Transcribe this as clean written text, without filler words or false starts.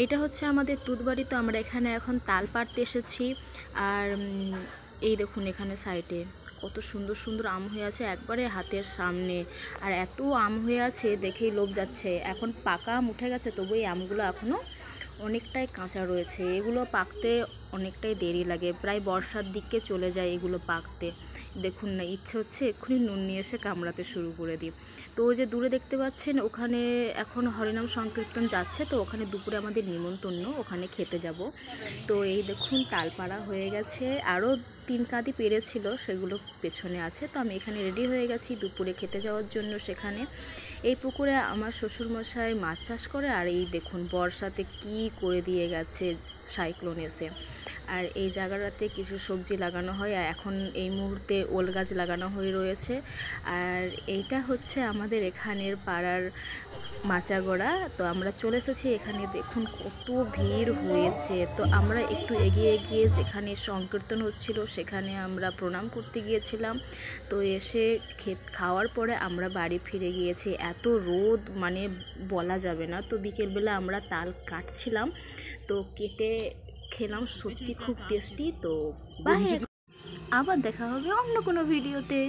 এইটা হচ্ছে আমাদের তুতবাড়ি। তো আমরা এখানে এখন তাল পাড়তে এসেছি। আর এই দেখুন এখানে সাইডে কত সুন্দর সুন্দর আম হয়ে আছে একবারে হাতের সামনে। আর এত আম হয়ে আছে দেখেই লোভ যাচ্ছে। এখন পাকা আম উঠে গেছে, তবু এই আমগুলো এখনও অনেকটাই কাঁচা রয়েছে। এগুলো পাকতে অনেকটাই দেরি লাগে, প্রায় বর্ষার দিকে চলে যায় এগুলো পাকতে। দেখুন না, ইচ্ছে হচ্ছে এক্ষুনি নুন নিয়ে এসে কামড়াতে শুরু করে দিই। তো ওই যে দূরে দেখতে পাচ্ছেন, ওখানে এখন হরিনাম সংকীর্তন যাচ্ছে। তো ওখানে দুপুরে আমাদের নিমন্ত্রণ, ওখানে খেতে যাব। তো এই দেখুন তালপাড়া হয়ে গেছে, আরও 3 কাঁদি পেরেছিল, সেগুলো পেছনে আছে। তো আমি এখানে রেডি হয়ে গেছি দুপুরে খেতে যাওয়ার জন্য। সেখানে এই পুকুরে আমার শ্বশুরমশাই মাছ চাষ করে। আর এই দেখুন বর্ষাতে কি করে দিয়ে গেছে সাইক্লোন এসে। আর এই জায়গাটাতে কিছু সবজি লাগানো হয়, আর এখন এই মুহূর্তে ওল গাছ লাগানো হয়ে রয়েছে। আর এইটা হচ্ছে আমাদের এখানের পাড়ার মাচাগড়া। তো আমরা চলে এসেছি এখানে, দেখুন কত ভিড় হয়েছে। তো আমরা একটু এগিয়ে গিয়ে যেখানে সংকীর্তন হচ্ছিল সেখানে আমরা প্রণাম করতে গিয়েছিলাম। তো এসে খাওয়ার পরে আমরা বাড়ি ফিরে গিয়েছি। এত রোদ মানে বলা যাবে না। তো বিকেলবেলা আমরা তাল কাটছিলাম, তো কেটে খেলাম, সত্যি খুব টেস্টি। তো বাই, আবার দেখা হবে অন্য কোনো ভিডিওতে।